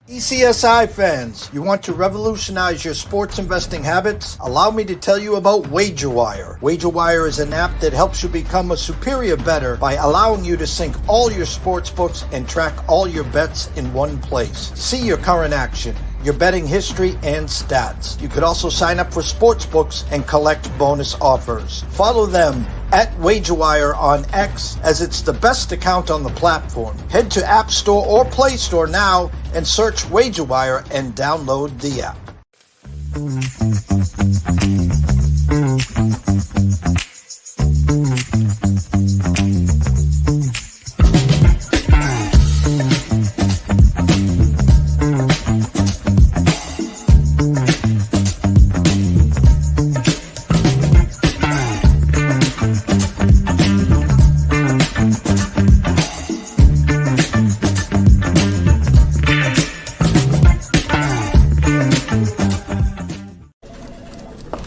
TPCSI fans, you want to revolutionize your sports investing habits? Allow me to tell you about WagerWire. WagerWire is an app that helps you become a superior bettor by allowing you to sync all your sports books and track all your bets in one place. See your current action, your betting history, and stats. You could also sign up for sports books and collect bonus offers. Follow them at WagerWire on X, as it's the best account on the platform. Head to App Store or Play Store now and search WagerWire and download the app.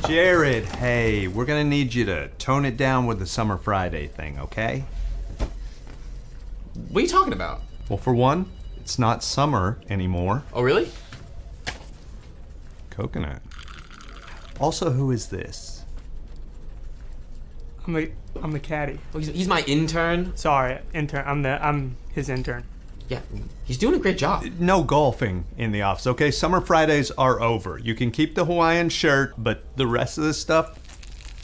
Jared, hey, we're gonna need you to tone it down with the Summer Friday thing, okay? What are you talking about? Well, for one, it's not summer anymore. Oh, really? Coconut. Also, who is this? I'm the caddy. Oh, he's my intern. Sorry, intern. I'm his intern. Yeah, he's doing a great job. No golfing in the office, okay? Summer Fridays are over. You can keep the Hawaiian shirt, but the rest of this stuff,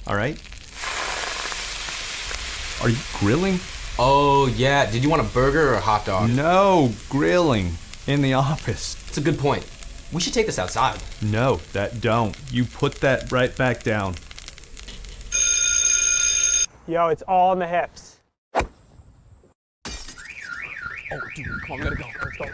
all right? Are you grilling? Oh, yeah. Did you want a burger or a hot dog? No, grilling in the office. It's a good point. We should take this outside. No, that don't. You put that right back down. Yo, it's all in the hips. Oh, dude, come on, we gotta go. Let's go.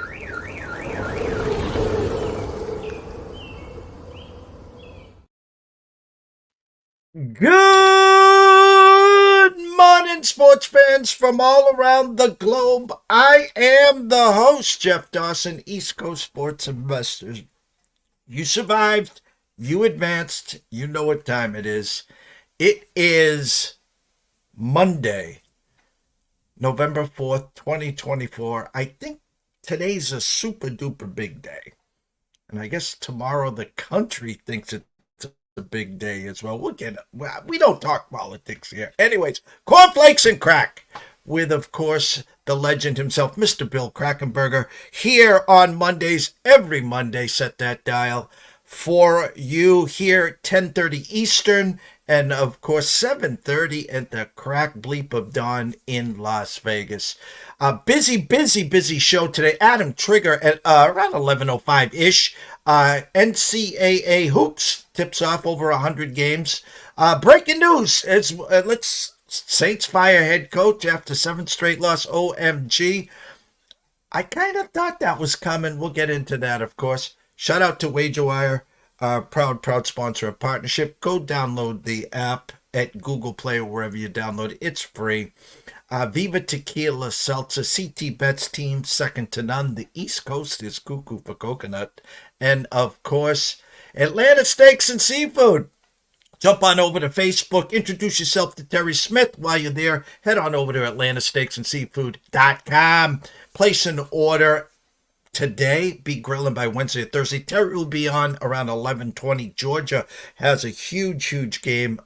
Good morning, sports fans from all around the globe. I am the host, Jeff Dawson, East Coast Sports Investors. You survived, you advanced, you know what time it is. It is Monday, November 4th, 2024. I think today's a super duper big day. And I guess tomorrow the country thinks it's a big day as well. We don't talk politics here. Anyways, cornflakes and crack with, of course, the legend himself, Mr. Bill Krackomberger, here on Mondays. Every Monday, set that dial for you here, 10:30 Eastern, and of course 7:30 at the crack bleep of dawn in Las Vegas. Busy show today. Adam Trigger at around 11:05-ish. NCAA hoops tips off over 100 games. Breaking news. Saints fire head coach after 7th straight loss. OMG. I kind of thought that was coming. We'll get into that, of course. Shout out to WagerWire, proud sponsor of partnership. Go download the app at Google Play or wherever you download it. It's free. Viva Tequila Seltzer, CT Bets team, second to none. The East Coast is cuckoo for coconut. And, of course, Atlanta Steaks and Seafood. Jump on over to Facebook. Introduce yourself to Terry Smith. While you're there, head on over to atlantasteaksandseafood.com. Place an order today. Be grilling by Wednesday or Thursday. Terry will be on around 11:20. Georgia has a huge game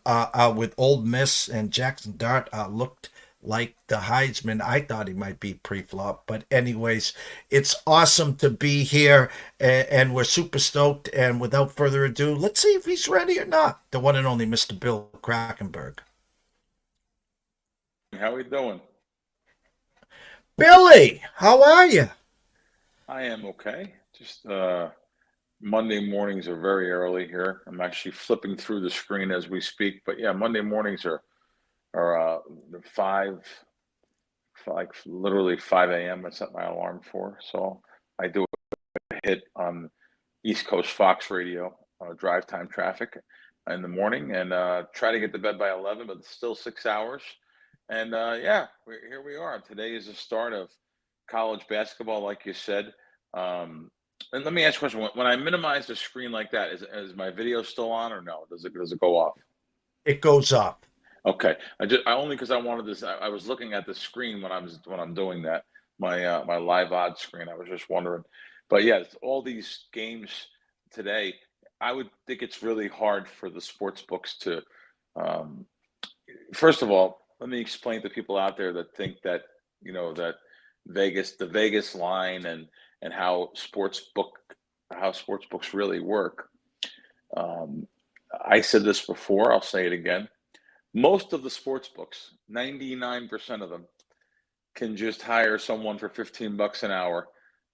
with Ole Miss, and Jackson Dart looked like the Heisman. I thought he might be pre-flop, but anyways, it's awesome to be here, and we're super stoked. And without further ado, let's see if he's ready or not. The one and only Mr. Bill Krackomberger. How we doing? Billy, how are you? I am okay. Just Monday mornings are very early here. I'm actually flipping through the screen as we speak, but yeah, Monday mornings are literally 5 a.m. I set my alarm for. So I do a hit on East Coast Fox Radio, drive time traffic in the morning, and try to get to bed by 11, but it's still 6 hours. And here we are. Today is the start of college basketball, like you said. And let me ask you a question. When I minimize the screen like that, is my video still on or no? Does it go off? It goes up. Okay. I only because I wanted this. I was looking at the screen when I'm doing that. my live odds screen. I was just wondering, but yeah, it's all these games today. I would think it's really hard for the sports books to. Um, First of all, let me explain to people out there that think that that the Vegas line and how sports books really work. Um, I said this before. I'll say it again. Most of the sports books, 99% of them, can just hire someone for $15 an hour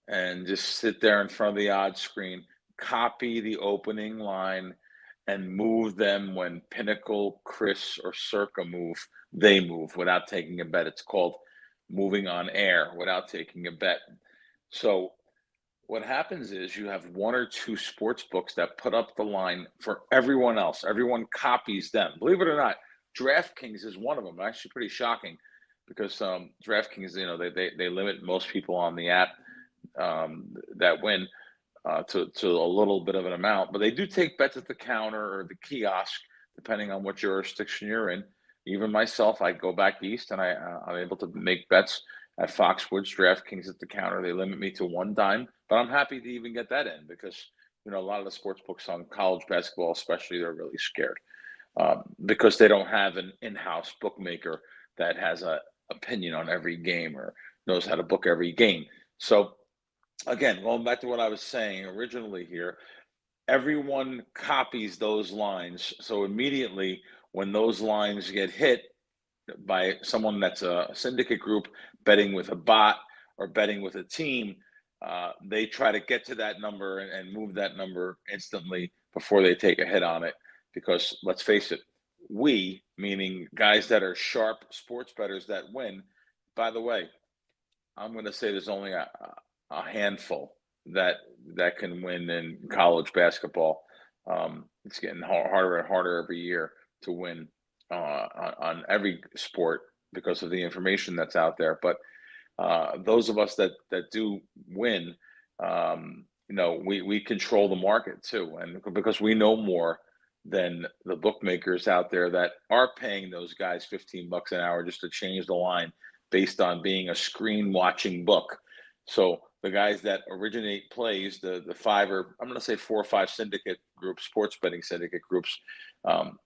and just sit there in front of the odds screen, copy the opening line, and move them when Pinnacle, Chris, or Circa move. They move without taking a bet. It's called moving on air without taking a bet. So what happens is you have one or two sports books that put up the line for everyone else. Everyone copies them. Believe it or not, DraftKings is one of them. Actually, pretty shocking because DraftKings, they limit most people on the app that win to a little bit of an amount, but they do take bets at the counter or the kiosk, depending on what jurisdiction you're in. Even myself, I go back east and I'm able to make bets at Foxwoods, DraftKings at the counter. They limit me to one dime, but I'm happy to even get that in because a lot of the sports books on college basketball, especially, they're really scared because they don't have an in-house bookmaker that has a opinion on every game or knows how to book every game. So again, going back to what I was saying originally here, everyone copies those lines. So immediately when those lines get hit by someone that's a syndicate group betting with a bot or betting with a team, they try to get to that number and move that number instantly before they take a hit on it. Because let's face it, we, meaning guys that are sharp sports bettors that win, by the way, I'm going to say there's only a handful that can win in college basketball. It's getting harder and harder every year to win on every sport because of the information that's out there. But those of us that do win, we control the market too, and because we know more than the bookmakers out there that are paying those guys $15 an hour just to change the line based on being a screen watching book. So the guys that originate plays, the five or I'm going to say 4 or 5 syndicate groups, sports betting syndicate groups,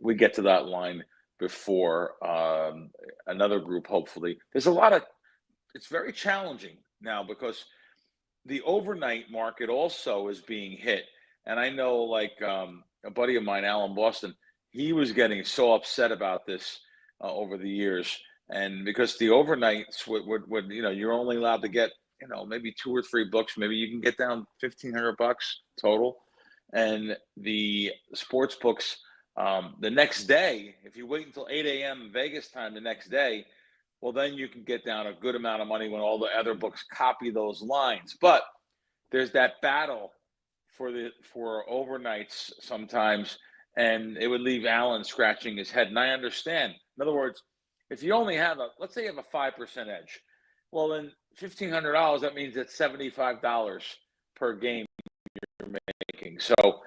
we get to that line before another group. Hopefully, there's it's very challenging now because the overnight market also is being hit. And I know, like a buddy of mine, Alan Boston, he was getting so upset about this over the years, and because the overnights would you're only allowed to get maybe 2 or 3 books, maybe you can get down $1,500 total, and the sports books the next day, if you wait until 8 a.m. Vegas time the next day, well, then you can get down a good amount of money when all the other books copy those lines. But there's that battle for overnights sometimes, and it would leave Alan scratching his head. And I understand. In other words, if you only have let's say you have a 5% edge, well, then $1,500, that means it's $75 per game you're making. So,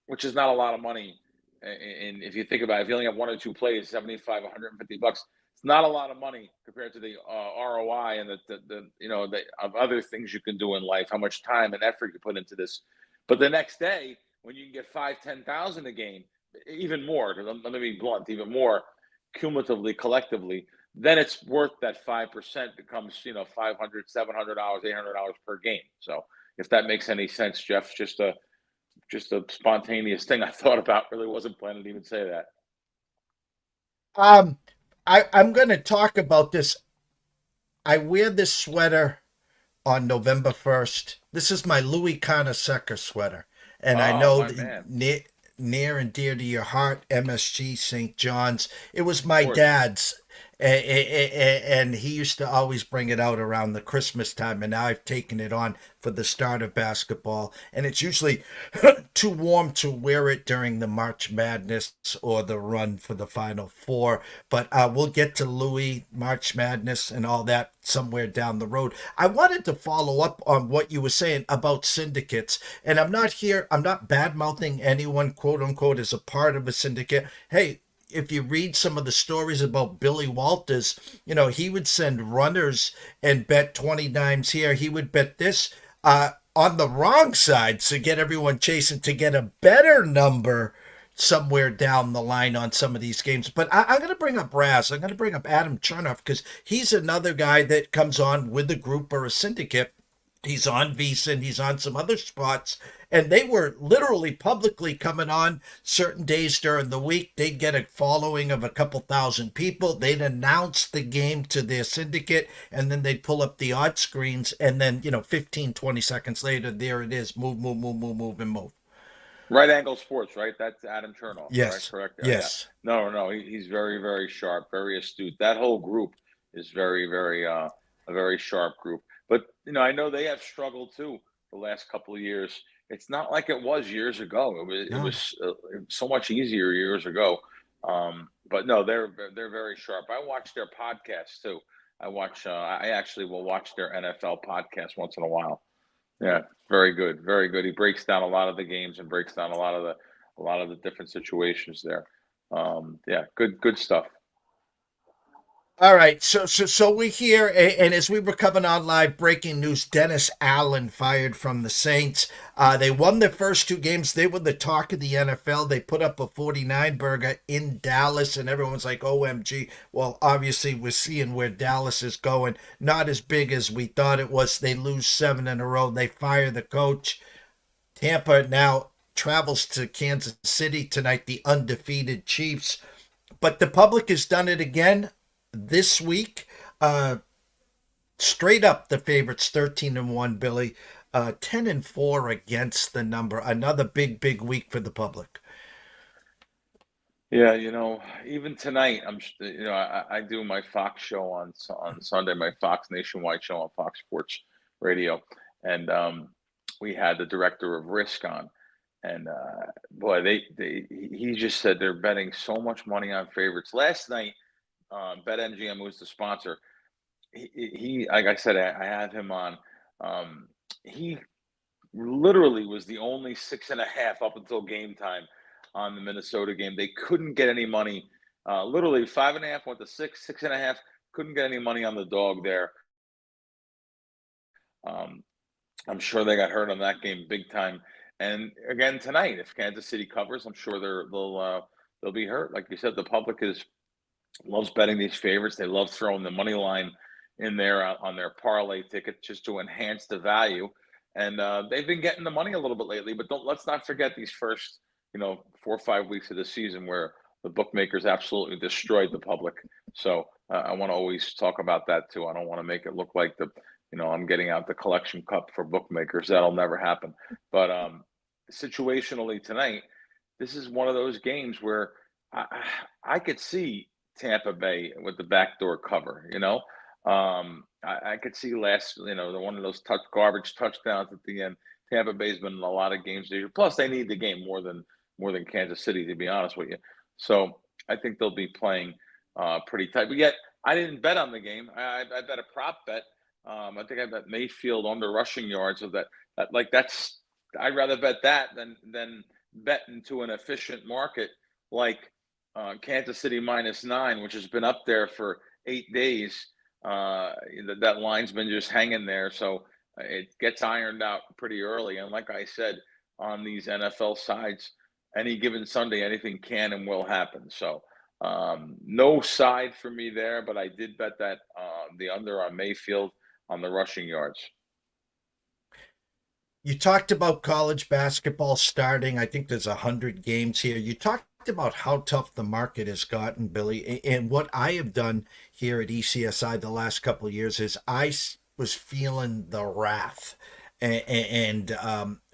which is not a lot of money. And if you think about it, if you only have 1 or 2 plays, $75, $150, it's not a lot of money compared to the ROI and the of other things you can do in life, how much time and effort you put into this. But the next day, when you can get 5,000-10,000 a game, even more, let me be blunt, even more cumulatively, collectively, then it's worth that 5% becomes, $500, $700, $800 per game. So if that makes any sense, Jeff, just a spontaneous thing I thought about. Really wasn't planning to even say that. I'm going to talk about this. I wear this sweater on November 1st. This is my Louis Conaseca sweater. And I know near and dear to your heart, MSG St. John's. It was my dad's. And he used to always bring it out around the Christmas time, and now I've taken it on for the start of basketball. And it's usually too warm to wear it during the March Madness or the run for the Final Four. But we'll get to Louis, March Madness, and all that somewhere down the road. I wanted to follow up on what you were saying about syndicates. And I'm not bad-mouthing anyone, quote unquote, as a part of a syndicate. Hey, if you read some of the stories about Billy Walters, he would send runners and bet 20 dimes here. He would bet this on the wrong side to get everyone chasing to get a better number somewhere down the line on some of these games. But I'm going to bring up Raz. I'm going to bring up Adam Chernoff because he's another guy that comes on with a group or a syndicate. He's on VSiN. He's on some other spots. And they were literally publicly coming on certain days during the week. They'd get a following of a couple thousand people. They'd announce the game to their syndicate, and then they'd pull up the odd screens. And then, 15, 20 seconds later, there it is. Move, and move. Right Angle Sports, right? That's Adam Chernoff. Yes. Correct? Yes. Yeah. No. He's very, very sharp, very astute. That whole group is very, very, a very sharp group. But, I know they have struggled too the last couple of years. It's not like it was years ago. It was so much easier years ago. But no, they're very sharp. I watch their podcasts too. I actually will watch their NFL podcast once in a while. Yeah, very good, very good. He breaks down a lot of the games and breaks down a lot of the different situations there. Yeah, good stuff. All right, so we're here, and as we were coming on live, breaking news: Dennis Allen fired from the Saints. They won their first two games. They were the talk of the NFL. They put up a 49-burger in Dallas, and everyone's like, OMG. Well, obviously, we're seeing where Dallas is going. Not as big as we thought it was. They lose 7 in a row. They fire the coach. Tampa now travels to Kansas City tonight, the undefeated Chiefs. But the public has done it again. This week, straight up the favorites, 13-1, Billy, 10-4 against the number. Another big week for the public. Yeah, even tonight, I do my Fox show on Sunday, my Fox Nationwide show on Fox Sports Radio, and we had the director of Risk on, and boy, he just said they're betting so much money on favorites. Last night, BetMGM, who's the sponsor, he like I said, I had him on. He literally was the only 6.5 up until game time on the Minnesota game. They couldn't get any money. Literally 5.5 went to 6, 6.5. Couldn't get any money on the dog there. I'm sure they got hurt on that game big time. And again tonight, if Kansas City covers, I'm sure they'll be hurt. Like you said, the public loves betting these favorites. They love throwing the money line in there on their parlay ticket just to enhance the value. And they've been getting the money a little bit lately, but let's not forget these first, 4 or 5 weeks of the season where the bookmakers absolutely destroyed the public. So I want to always talk about that too. I don't want to make it look like I'm getting out the collection cup for bookmakers. That'll never happen. But situationally tonight, this is one of those games where I could see Tampa Bay with the backdoor cover, I could see one of those garbage touchdowns at the end. Tampa Bay's been in a lot of games this year. Plus, they need the game more than Kansas City, to be honest with you. So I think they'll be playing pretty tight. But yet, I didn't bet on the game. I bet a prop bet. I think I bet Mayfield under rushing yards of that. I'd rather bet that than bet into an efficient market like Kansas City -9, which has been up there for 8 days. That line's been just hanging there, so it gets ironed out pretty early. And like I said, on these NFL sides, any given Sunday, anything can and will happen. So no side for me there, but I did bet that the under on Mayfield on the rushing yards. You talked about college basketball starting. I think there's 100 games here. You talked about how tough the market has gotten, Billy. And what I have done here at ECSI the last couple of years is I was feeling the wrath. And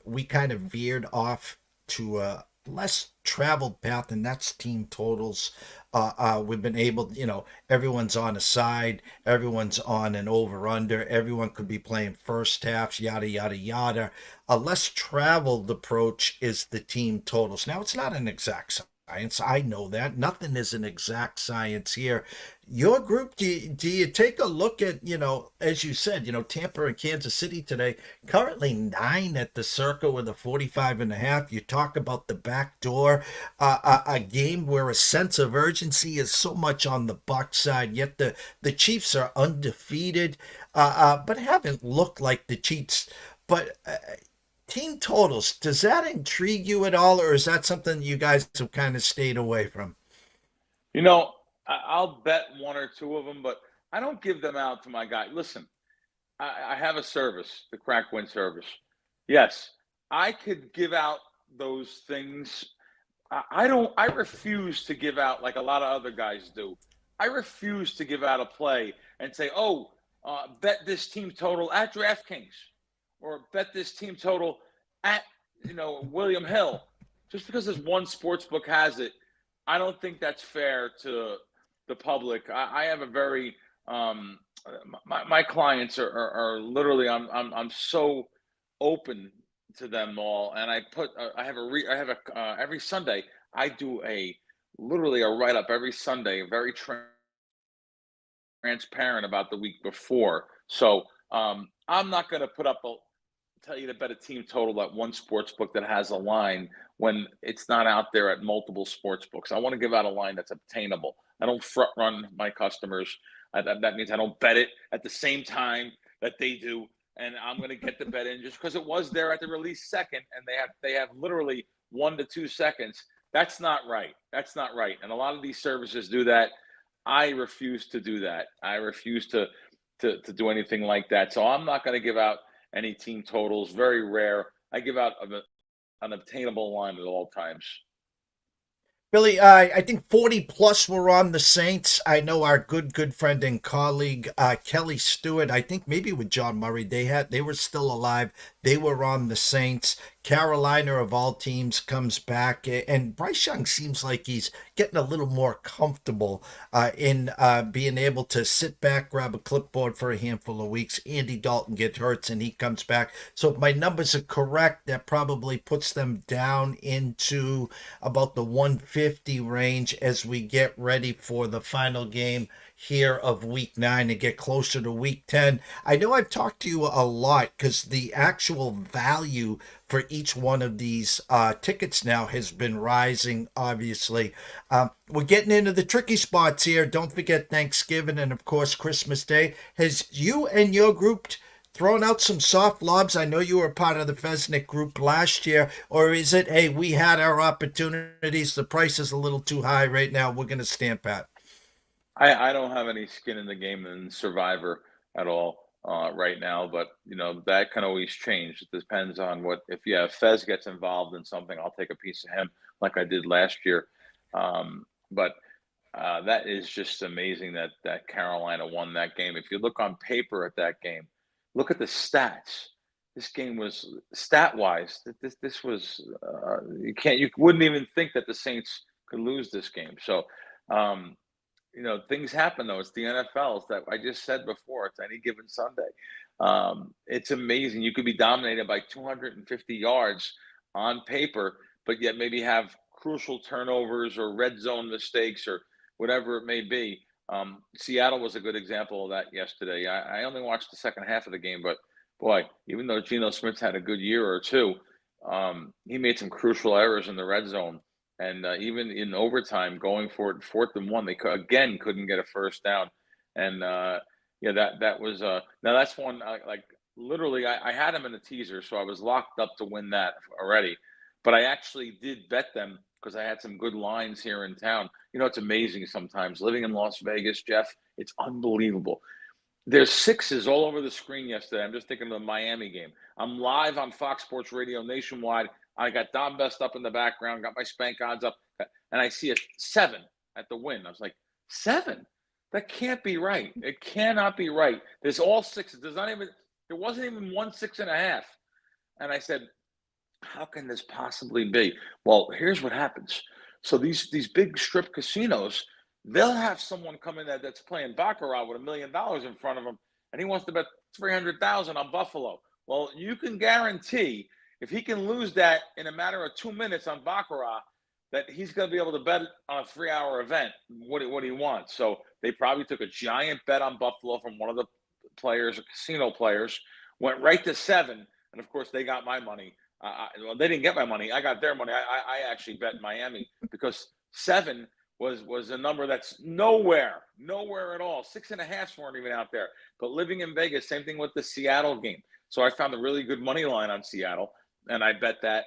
we kind of veered off to a less traveled path, and that's team totals. We've been able, everyone's on a side, everyone's on an over-under, everyone could be playing first halves, yada, yada, yada. A less traveled approach is the team totals. Now, it's not an exact science. I know that. Nothing is an exact science here. Your group, do you take a look at, as you said, Tampa and Kansas City today, currently 9 at the circle with a 45.5. You talk about the back door, a game where a sense of urgency is so much on the Buck side, yet the Chiefs are undefeated, but haven't looked like the Chiefs. But team totals, does that intrigue you at all, or is that something you guys have kind of stayed away from? I'll bet one or two of them, but I don't give them out to my guy. Listen, I have a service, the Crack Win service. Yes, I could give out those things. I refuse to give out like a lot of other guys do. I refuse to give out a play and say, bet this team total at DraftKings, or bet this team total at, William Hill. Just because this one sports book has it, I don't think that's fair to the public. I have a very my clients are literally, I'm so open to them all, and I have every Sunday I do literally a write up every Sunday, very transparent about the week before. So I'm not going to tell you to bet a team total at one sports book that has a line when it's not out there at multiple sports books. I want to give out a line that's obtainable. I don't front run my customers. That means I don't bet it at the same time that they do, and I'm going to get the bet in just because it was there at the release second, and they have literally 1 to 2 seconds. That's not right. That's not right. And a lot of these services do that. I refuse to do that. I refuse to do anything like that. So I'm not going to give out any team totals. Very rare. I give out an obtainable line at all times. Billy, I think 40 plus were on the Saints. I know our good friend and colleague, Kelly Stewart, I think maybe with John Murray, they were still alive. They were on the Saints. Carolina, of all teams, comes back, and Bryce Young seems like he's getting a little more comfortable in being able to sit back, grab a clipboard for a handful of weeks. Andy Dalton gets hurt, and he comes back. So if my numbers are correct, that probably puts them down into about the 150 range as we get ready for the final game here of week 9 to get closer to week 10. I know I've talked to you a lot because the actual value for each one of these tickets now has been rising, obviously. We're getting into the tricky spots here. Don't forget Thanksgiving and, of course, Christmas Day. Has you and your group thrown out some soft lobs? I know you were part of the Fesnick group last year. Or is it, hey, we had our opportunities. The price is a little too high right now. We're going to stamp at. I don't have any skin in the game in Survivor at all right now, but that can always change. It depends on if Fez gets involved in something, I'll take a piece of him like I did last year. But that is just amazing that Carolina won that game. If you look on paper at that game, look at the stats. This game was stat-wise. This was you wouldn't even think that the Saints could lose this game. So. Things happen, though. It's the NFL. It's that I just said before. It's any given Sunday. It's amazing. You could be dominated by 250 yards on paper, but yet maybe have crucial turnovers or red zone mistakes or whatever it may be. Seattle was a good example of that yesterday. I only watched the second half of the game, but boy, even though Geno Smith had a good year or two, he made some crucial errors in the red zone. And even in overtime, going for it, 4th and 1, they couldn't get a first down. And that was now that's one literally I had him in a teaser, so I was locked up to win that already. But I actually did bet them because I had some good lines here in town. It's amazing sometimes living in Las Vegas, Jeff. It's unbelievable. There's sixes all over the screen yesterday. I'm just thinking of the Miami game. I'm live on Fox Sports Radio nationwide. I got Don Best up in the background, got my spank odds up, and I see a 7 at the win. I was like, 7? That can't be right. It cannot be right. There's all sixes. There wasn't even 1 6.5. And I said, how can this possibly be? Well, here's what happens. So these big strip casinos, they'll have someone come in that's playing baccarat with $1 million in front of him, and he wants to bet 300,000 on Buffalo. Well, you can guarantee if he can lose that in a matter of 2 minutes on baccarat, that he's going to be able to bet on a 3-hour event what he wants. So they probably took a giant bet on Buffalo from one of the players, or casino players, went right to 7, and of course they got my money. Well, they didn't get my money. I got their money. I actually bet Miami because 7 was a number that's nowhere at all. 6.5 weren't even out there. But living in Vegas, same thing with the Seattle game. So I found a really good money line on Seattle, and I bet that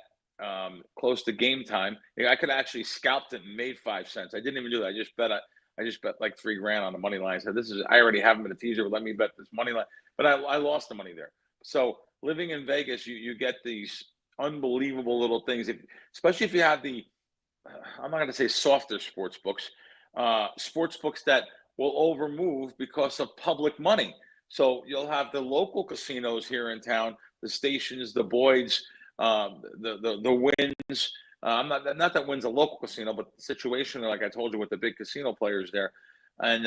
close to game time. I could actually scalped it and made 5 cents. I didn't even do that. I just bet like $3,000 on the money line. I said, I already have them in a teaser, but let me bet this money line. But I lost the money there. So living in Vegas, you get these unbelievable little things, especially if you have I'm not going to say softer sports books that will overmove because of public money. So you'll have the local casinos here in town, the Stations, the Boyd's, the Wynns. Not that Wynn's a local casino, but the situation, like I told you, with the big casino players there, and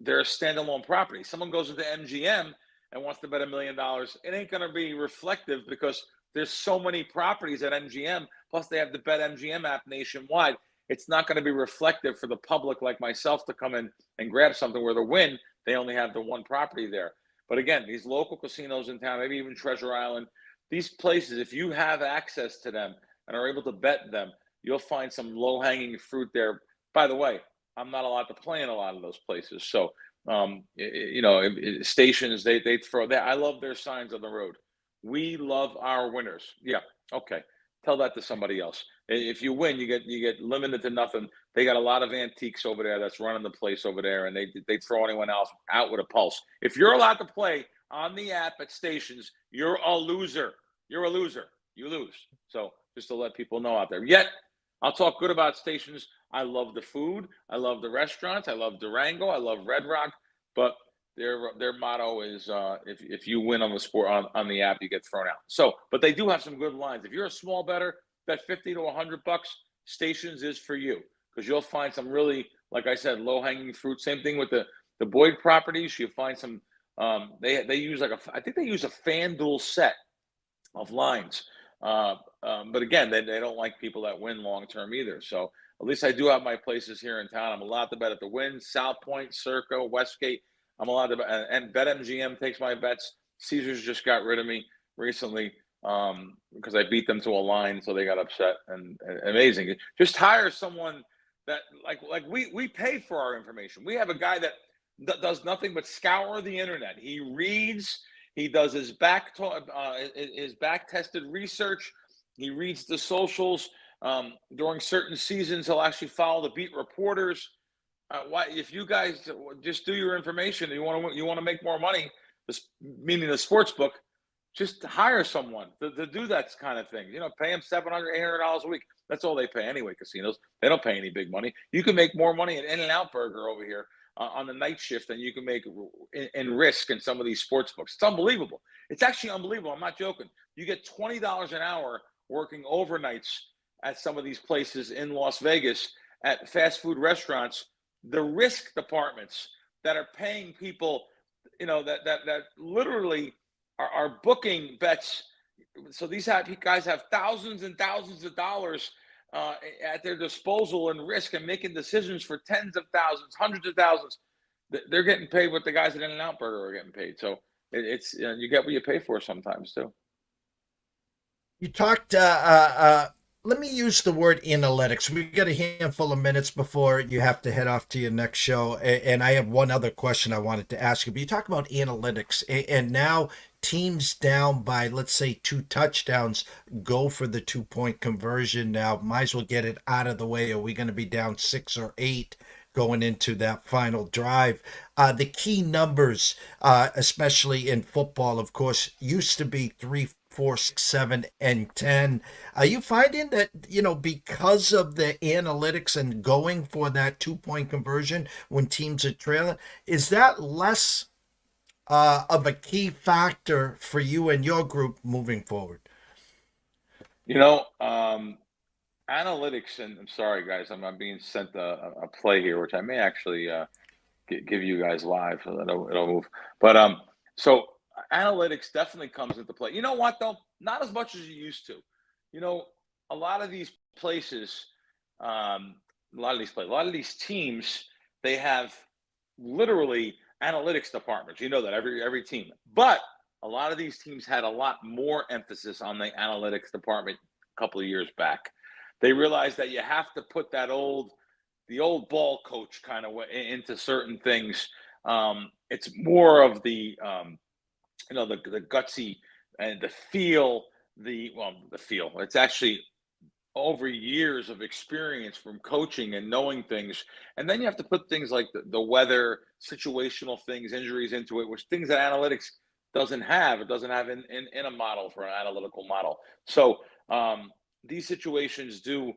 they're a standalone property. Someone goes into MGM and wants to bet $1 million. It ain't going to be reflective because there's so many properties at MGM. Plus, they have the BetMGM app nationwide. It's not going to be reflective for the public like myself to come in and grab something where the Wynn, they only have the one property there. But again, these local casinos in town, maybe even Treasure Island, these places, if you have access to them and are able to bet them, you'll find some low-hanging fruit there. By the way, I'm not allowed to play in a lot of those places. So, Stations, they throw that. I love their signs on the road. We love our winners. Yeah, okay. Tell that to somebody else. If you win, you get limited to nothing. They got a lot of antiques over there that's running the place over there, and they throw anyone else out with a pulse. If you're allowed to play on the app at Stations, you're a loser. You're a loser. You lose. So just to let people know out there. Yet, I'll talk good about Stations. I love the food. I love the restaurants. I love Durango. I love Red Rock. But their motto is if you win on the sport on the app, you get thrown out. So, but they do have some good lines. If you're a small bettor, bet $50 to $100. Stations is for you because you'll find some really, like I said, low hanging fruit. Same thing with the Boyd properties. You find some. They use I think they use a FanDuel set of lines. But again, they don't like people that win long term either. So at least I do have my places here in town. I'm allowed to bet at the Wynn, South Point, Circa, Westgate. I'm allowed to bet, and BetMGM takes my bets. Caesars just got rid of me recently because I beat them to a line, so they got upset. And amazing. Just hire someone that like we pay for our information. We have a guy that does nothing but scour the internet. He reads. He does his back tested research. He reads the socials. During certain seasons, he'll actually follow the beat reporters. If you guys just do your information and you want to make more money, meaning the sports book, just hire someone to do that kind of thing. Pay them $700, $800 a week. That's all they pay anyway. Casinos, they don't pay any big money. You can make more money at In-N-Out Burger over here on the night shift than you can make in Risk in some of these sports books. It's unbelievable. It's actually unbelievable. I'm not joking. You get $20 an hour working overnights at some of these places in Las Vegas at fast food restaurants. The risk departments that are paying people, that literally are booking bets. So these guys have thousands and thousands of dollars at their disposal in Risk and making decisions for tens of thousands, hundreds of thousands. They're getting paid what the guys at In-N-Out Burger are getting paid. So it's you get what you pay for sometimes too. You talked. Let me use the word analytics. We've got a handful of minutes before you have to head off to your next show. And I have one other question I wanted to ask you. But you talk about analytics, and now teams down by, let's say, 2 touchdowns go for the 2-point conversion now. Might as well get it out of the way. Are we going to be down 6 or 8 going into that final drive? The key numbers, especially in football, of course, used to be 3, 4, 6, 7, and 10. Are you finding that, because of the analytics and going for that 2-point conversion when teams are trailing, is that less of a key factor for you and your group moving forward? Analytics, and I'm sorry, guys, I'm being sent a play here, which I may actually give you guys live, so that it'll move. But so analytics definitely comes into play. You know what, though? Not as much as you used to. A lot of these places, a lot of these players, a lot of these teams, they have literally analytics departments. You know that every team, but a lot of these teams had a lot more emphasis on the analytics department a couple of years back. They realized that you have to put the old ball coach kind of into certain things. It's more of the gutsy and the feel. The feel. It's actually over years of experience from coaching and knowing things. And then you have to put things like the weather, situational things, injuries into it, which things that analytics doesn't have. It doesn't have in a model for an analytical model. So these situations do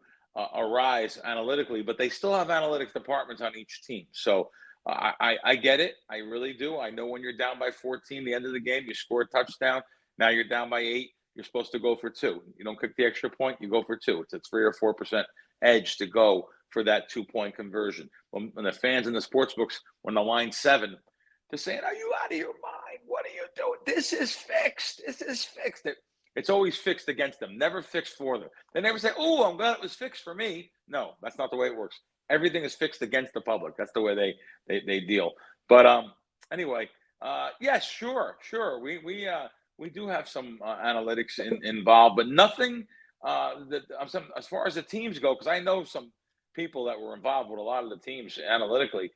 arise analytically, but they still have analytics departments on each team. So I get it. I really do. I know when you're down by 14, the end of the game, you score a touchdown. Now you're down by 8. You're supposed to go for 2. You don't kick the extra point, you go for 2. It's a 3 or 4% edge to go for that 2-point conversion. When the fans in the sports books, when the line's 7, they're saying, "Are you out of your mind? What are you doing? This is fixed. This is fixed." It's always fixed against them, never fixed for them. They never say, "Oh, I'm glad it was fixed for me." No, that's not the way it works. Everything is fixed against the public. That's the way they deal. But anyway, yes, sure. We do have some analytics involved, but nothing as far as the teams go, because I know some people that were involved with a lot of the teams analytically,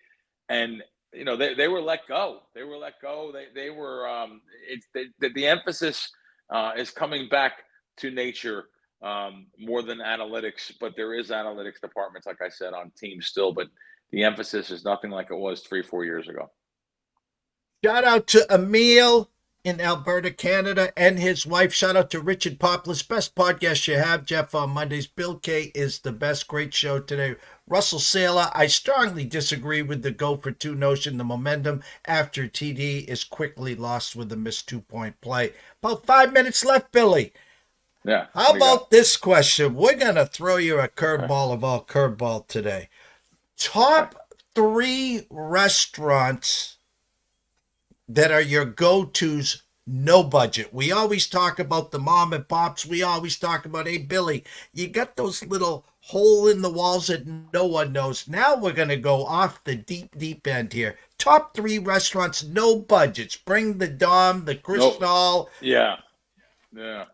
and they were let go. They were let go. They were the emphasis is coming back to nature more than analytics, but there is analytics departments, like I said, on teams still, but the emphasis is nothing like it was 3-4 years ago. Shout out to Emil in Alberta, Canada, and his wife. Shout out to Richard Poplis. Best podcast you have, Jeff, on Mondays. Bill K is the best. Great show today. Russell Saylor, I strongly disagree with the go for 2 notion. The momentum after TD is quickly lost with a missed 2-point play. About 5 minutes left, Billy. Yeah. How about this question? We're going to throw you a curveball of all curveball today. Top 3 restaurants that are your go-tos, no budget. We always talk about the mom and pops. We always talk about, hey, Billy, you got those little hole in the walls that no one knows. Now we're going to go off the deep end here. Top 3 restaurants, no budgets. Bring the Dom, the Crystal. Nope. Yeah.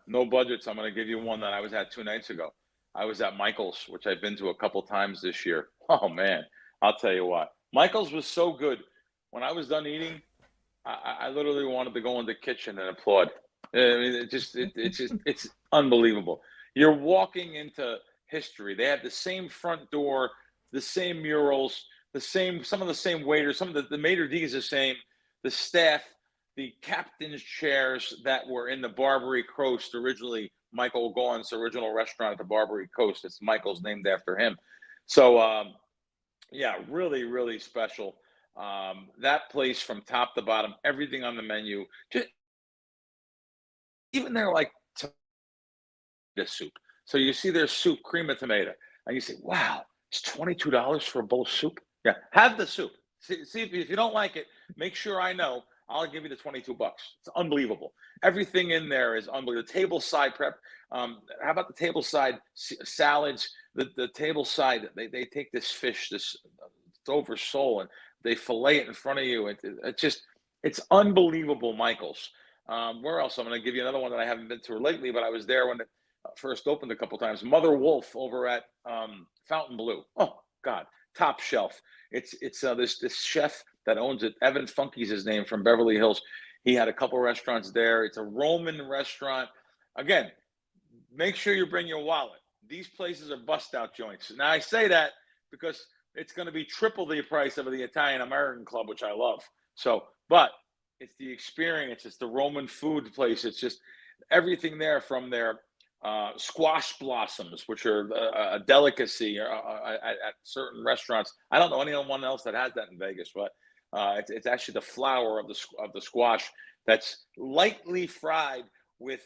No budgets. I'm going to give you one that I was at 2 nights ago. I was at Michael's, which I've been to a couple times this year. Oh, man. I'll tell you what. Michael's was so good. When I was done eating, I literally wanted to go in the kitchen and applaud. I mean, it's unbelievable. You're walking into history. They have the same front door, the same murals, some of the same waiters, some of the maitre d' is the same, the staff, the captain's chairs that were in the Barbary Coast originally. Michael Gaughan's original restaurant at the Barbary Coast. It's Michael's, named after him. So, yeah, really, really special. That place from top to bottom, everything on the menu, just even their like the soup. So you see their soup, cream of tomato, and you say, "Wow, it's $22 for a bowl of soup." Yeah, have the soup. See if you don't like it, make sure I know. I'll give you the $22. It's unbelievable. Everything in there is unbelievable. The table side prep. How about the table side salads? The table side, they take this fish, this Dover sole, and they fillet it in front of you. It's unbelievable, Michael's. Where else? I'm going to give you another one that I haven't been to lately, but I was there when it first opened a couple times. Mother Wolf over at Fontainebleau. Oh God, top shelf. It's this chef that owns it. Evan Funky's his name, from Beverly Hills. He had a couple restaurants there. It's a Roman restaurant. Again, make sure you bring your wallet. These places are bust-out joints. Now I say that because it's going to be triple the price of the Italian American Club, which I love. So, but it's the experience. It's the Roman food place. It's just everything there, from their squash blossoms, which are a delicacy at certain restaurants. I don't know anyone else that has that in Vegas, but it's actually the flower of the squash that's lightly fried with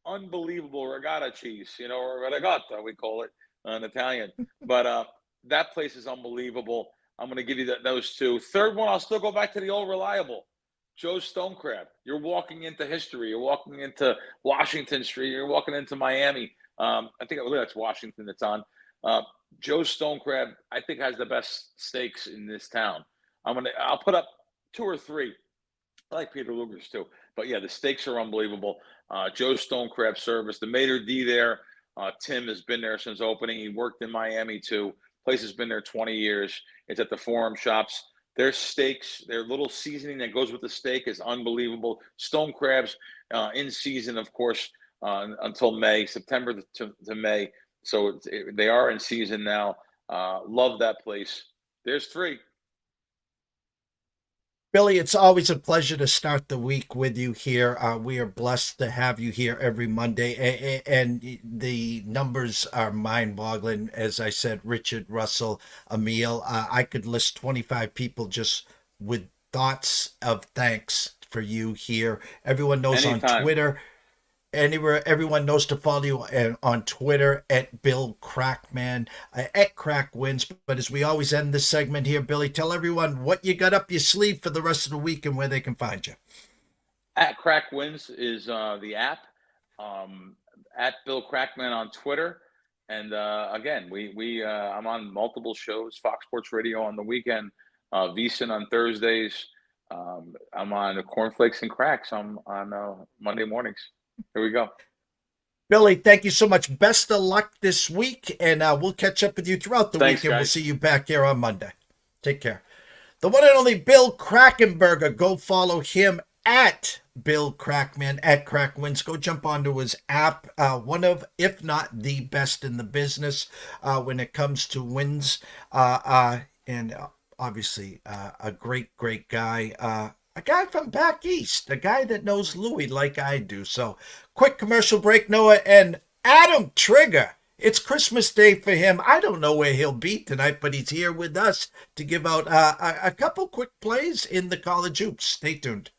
unbelievable regatta cheese, or regatta, we call it in Italian. But that place is unbelievable. I'm going to give you those 2. Third one, I'll still go back to the old reliable, Joe's Stone Crab. You're walking into history. You're walking into Washington Street. You're walking into Miami. I think that's Washington that's on. Joe Stone Crab, I think, has the best steaks in this town. I'll put up 2 or 3. I like Peter Luger's too, but yeah, the steaks are unbelievable. Joe's Stone Crab Service, the Mater D there. Tim has been there since opening. He worked in Miami too. Place has been there 20 years. It's at the Forum Shops. Their steaks, their little seasoning that goes with the steak is unbelievable. Stone crabs in season, of course, until May, September to May. So they are in season now. Love that place. There's 3. Billy, it's always a pleasure to start the week with you here. We are blessed to have you here every Monday, and the numbers are mind-boggling. As I said, Richard, Russell, Emil, I could list 25 people just with thoughts of thanks for you here. Everyone knows Anytime. On Twitter. Anywhere, everyone knows to follow you on Twitter at Bill Crackman, at Crack Wins. But as we always end this segment here, Billy, tell everyone what you got up your sleeve for the rest of the week and where they can find you. At Crack Wins is the app. At Bill Crackman on Twitter. And again, I'm on multiple shows, Fox Sports Radio on the weekend, VSiN on Thursdays. I'm on Cornflakes and Cracks on Monday mornings. Here we go. Billy, thank you so much. Best of luck this week, and we'll catch up with you throughout the Thanks, week, and we'll guys. see you back here on Monday. Take care. The one and only Bill Krackomberger. Go follow him at Bill Crackman, at Crack Wins. Go jump onto his app. One of, if not the best in the business when it comes to wins. And obviously a great, great guy. A guy from back east, a guy that knows Louis like I do. So, quick commercial break, Noah, and Adam Trigger. It's Christmas Day for him. I don't know where he'll be tonight, but he's here with us to give out a couple quick plays in the college hoops. Stay tuned.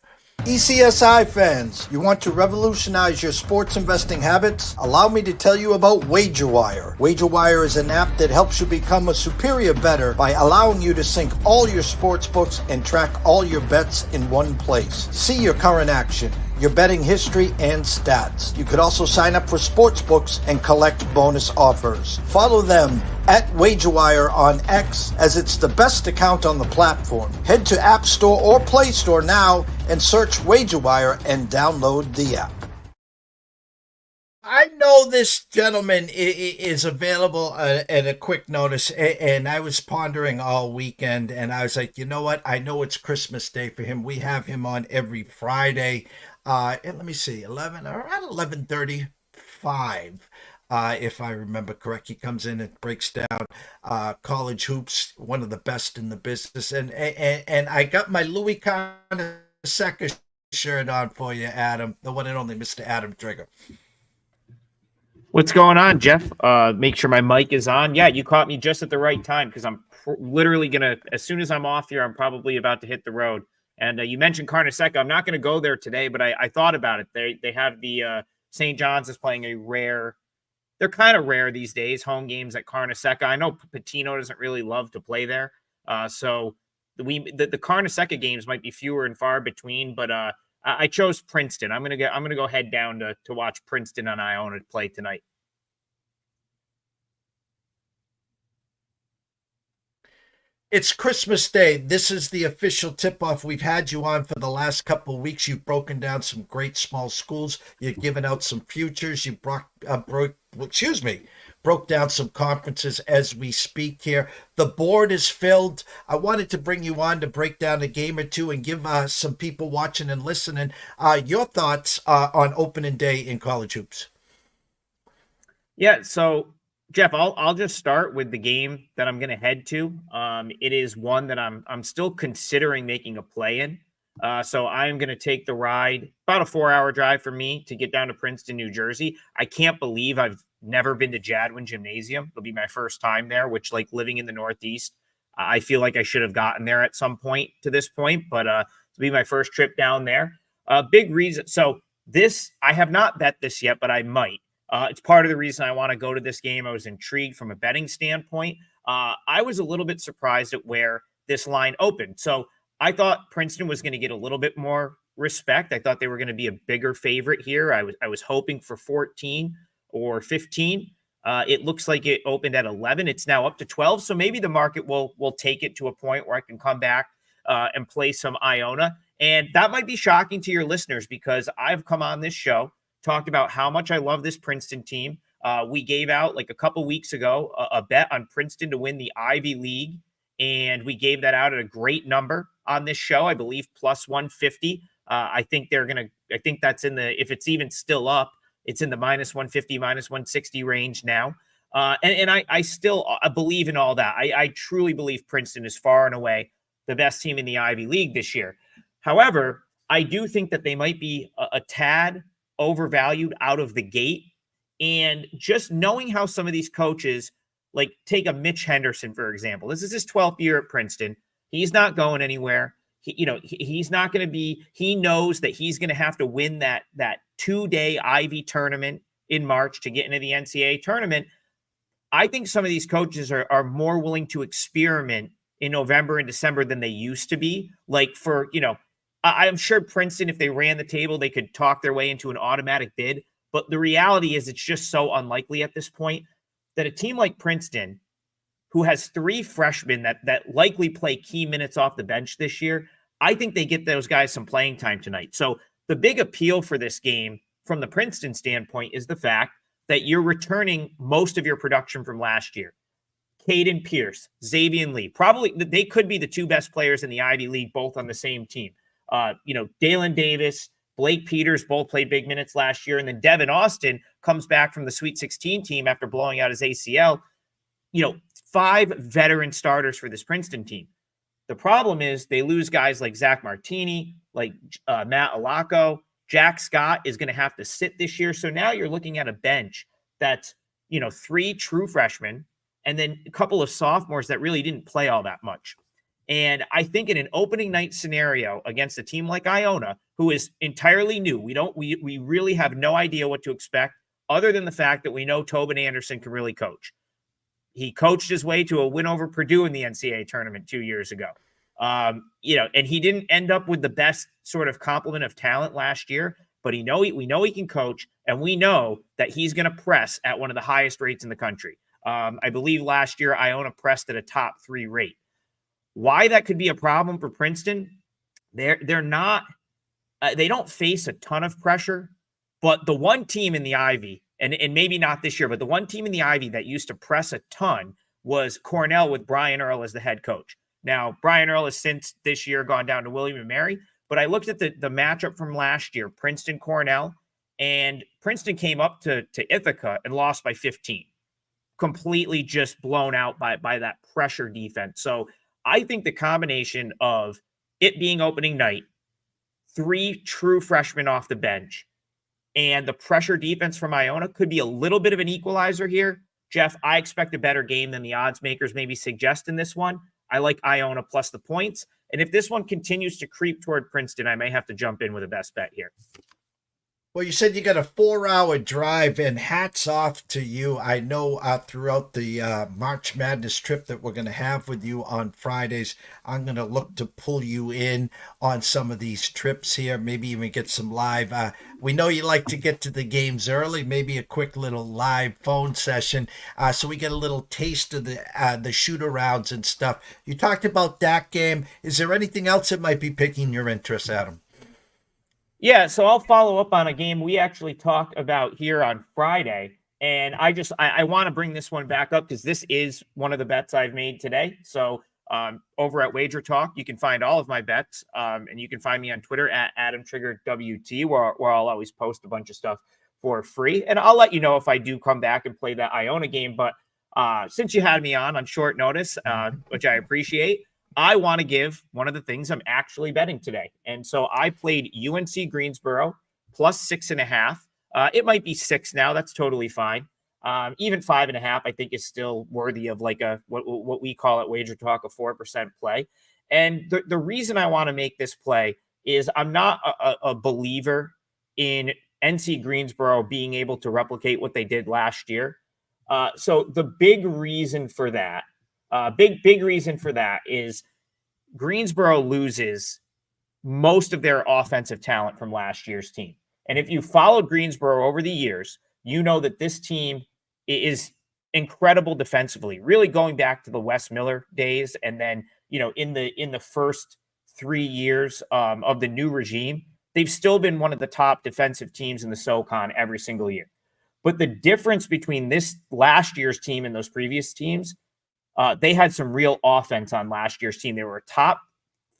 ECSI fans, you want to revolutionize your sports investing habits? Allow me to tell you about WagerWire. WagerWire is an app that helps you become a superior bettor by allowing you to sync all your sports books and track all your bets in one place. See your current action, your betting history, and stats. You could also sign up for sports books and collect bonus offers. Follow them at WagerWire on X, as it's the best account on the platform. Head to App Store or Play Store now and search WagerWire and download the app. I know this gentleman is available at a quick notice, and I was pondering all weekend, and I was like, you know what? I know it's Christmas Day for him. We have him on every Friday. And let me see, around 11:35, if I remember correct. He comes in and breaks down college hoops, one of the best in the business. And I got my Louis Conasecca shirt on for you, Adam, the one and only Mr. Adam Trigger. What's going on, Jeff? Make sure my mic is on. Yeah, you caught me just at the right time because I'm literally going to, as soon as I'm off here, I'm probably about to hit the road. And you mentioned Carnesecca. I'm not going to go there today, but I thought about it. They have the St. John's is playing a rare, they're kind of rare these days, home games at Carnesecca. I know Patino doesn't really love to play there. So the Carnesecca games might be fewer and far between, but I chose Princeton. I'm gonna go head down to watch Princeton on Iona play tonight. It's Christmas Day. This is the official tip-off. We've had you on for the last couple of weeks. You've broken down some great small schools. You've given out some futures. You broke down some conferences as we speak here. The board is filled. I wanted to bring you on to break down a game or two and give some people watching and listening your thoughts on opening day in college hoops. Yeah, so Jeff, I'll just start with the game that I'm going to head to. It is one that I'm still considering making a play in. So I'm going to take the ride, about a 4-hour drive for me to get down to Princeton, New Jersey. I can't believe I've never been to Jadwin Gymnasium. It'll be my first time there, which, like, living in the Northeast, I feel like I should have gotten there at some point to this point, but it'll be my first trip down there. Big reason. So I have not bet this yet, but I might. It's part of the reason I want to go to this game. I was intrigued from a betting standpoint. I was a little bit surprised at where this line opened. So I thought Princeton was going to get a little bit more respect. I thought they were going to be a bigger favorite here. I was hoping for 14 or 15. It looks like it opened at 11. It's now up to 12. So maybe the market will take it to a point where I can come back and play some Iona. And that might be shocking to your listeners because I've come on this show, talked about how much I love this Princeton team. We gave out like a couple weeks ago a bet on Princeton to win the Ivy League. And we gave that out at a great number on this show, I believe, plus 150. I think that's if it's even still up, it's in the minus 150, minus 160 range now. And I still believe in all that. I truly believe Princeton is far and away the best team in the Ivy League this year. However, I do think that they might be a tad overvalued out of the gate. And just knowing how some of these coaches, like take a Mitch Henderson, for example, this is his 12th year at Princeton. He's not going anywhere. He's not going to be, he knows that he's going to have to win that 2-day Ivy tournament in March to get into the NCAA tournament. I think some of these coaches are more willing to experiment in November and December than they used to be. Like I'm sure Princeton, if they ran the table, they could talk their way into an automatic bid. But the reality is it's just so unlikely at this point that a team like Princeton, who has 3 freshmen that likely play key minutes off the bench this year, I think they get those guys some playing time tonight. So the big appeal for this game from the Princeton standpoint is the fact that you're returning most of your production from last year. Caden Pierce, Xavier Lee, probably they could be the 2 best players in the Ivy League, both on the same team. Dalen Davis, Blake Peters both played big minutes last year. And then Devin Austin comes back from the Sweet 16 team after blowing out his ACL. 5 veteran starters for this Princeton team. The problem is they lose guys like Zach Martini, like Matt Alaco. Jack Scott is going to have to sit this year. So now you're looking at a bench that's, 3 true freshmen and then a couple of sophomores that really didn't play all that much. And I think in an opening night scenario against a team like Iona, who is entirely new, we really have no idea what to expect other than the fact that we know Tobin Anderson can really coach. He coached his way to a win over Purdue in the NCAA tournament 2 years ago. And he didn't end up with the best sort of complement of talent last year, but we know he can coach, and we know that he's going to press at one of the highest rates in the country. I believe last year Iona pressed at a top 3 rate. Why that could be a problem for Princeton? They don't face a ton of pressure, but the one team in the Ivy, and maybe not this year, but the one team in the Ivy that used to press a ton was Cornell with Brian Earl as the head coach. Now, Brian Earl has since this year gone down to William & Mary, but I looked at the matchup from last year, Princeton-Cornell, and Princeton came up to Ithaca and lost by 15. Completely just blown out by that pressure defense. So I think the combination of it being opening night, 3 true freshmen off the bench, and the pressure defense from Iona could be a little bit of an equalizer here. Jeff, I expect a better game than the odds makers maybe suggest in this one. I like Iona plus the points. And if this one continues to creep toward Princeton, I may have to jump in with a best bet here. Well, you said you got a 4-hour drive, and hats off to you. I know throughout the March Madness trip that we're going to have with you on Fridays, I'm going to look to pull you in on some of these trips here, maybe even get some live. We know you like to get to the games early, maybe a quick little live phone session, so we get a little taste of the shoot-arounds and stuff. You talked about that game. Is there anything else that might be piquing your interest, Adam? Yeah, so I'll follow up on a game we actually talked about here on Friday. And I want to bring this one back up because this is one of the bets I've made today. So over at Wager Talk, you can find all of my bets. And you can find me on Twitter at AdamTriggerWT, where I'll always post a bunch of stuff for free. And I'll let you know if I do come back and play that Iona game. But since you had me on short notice, which I appreciate, I want to give one of the things I'm actually betting today. And so I played UNC Greensboro plus 6.5. It might be 6 now. That's totally fine. Even 5.5, I think, is still worthy of like what we call at Wager Talk a 4% play. And the reason I want to make this play is I'm not a believer in NC Greensboro being able to replicate what they did last year. So the big reason for that, big reason for that is Greensboro loses most of their offensive talent from last year's team. And if you followed Greensboro over the years, you know that this team is incredible defensively, really going back to the Wes Miller days. And then, in the first 3 years of the new regime, they've still been one of the top defensive teams in the SoCon every single year. But the difference between this last year's team and those previous teams, they had some real offense on last year's team. They were a top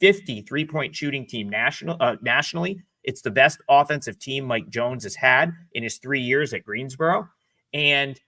50 three-point shooting team nationally. It's the best offensive team Mike Jones has had in his 3 years at Greensboro. And,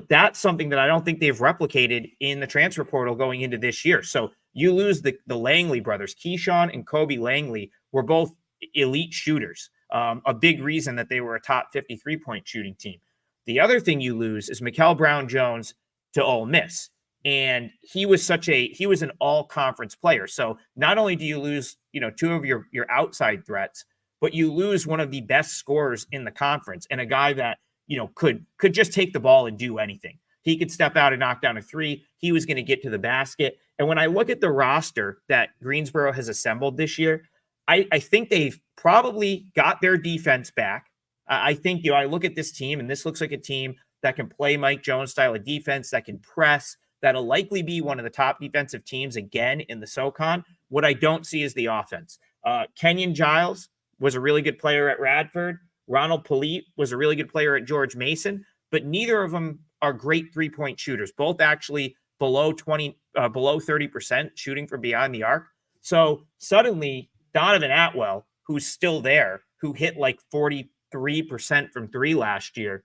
that's something that I don't think they've replicated in the transfer portal going into this year. So you lose the Langley brothers. Keyshawn and Kobe Langley were both elite shooters. A big reason that they were a top 50 three-point shooting team. The other thing you lose is Mikal Brown-Jones to Ole Miss. And he was an all-conference player. So not only do you lose, two of your outside threats, but you lose one of the best scorers in the conference and a guy that, could just take the ball and do anything. He could step out and knock down a three. He was going to get to the basket. And when I look at the roster that Greensboro has assembled this year, I think they've probably got their defense back. I think, I look at this team, and this looks like a team that can play Mike Jones style of defense, that can press, that'll likely be one of the top defensive teams again in the SoCon. What I don't see is the offense. Kenyon Giles was a really good player at Radford. Ronald Polite was a really good player at George Mason, but neither of them are great three-point shooters, both actually below 30% shooting from beyond the arc. So suddenly Donovan Atwell, who's still there, who hit like 43% from three last year,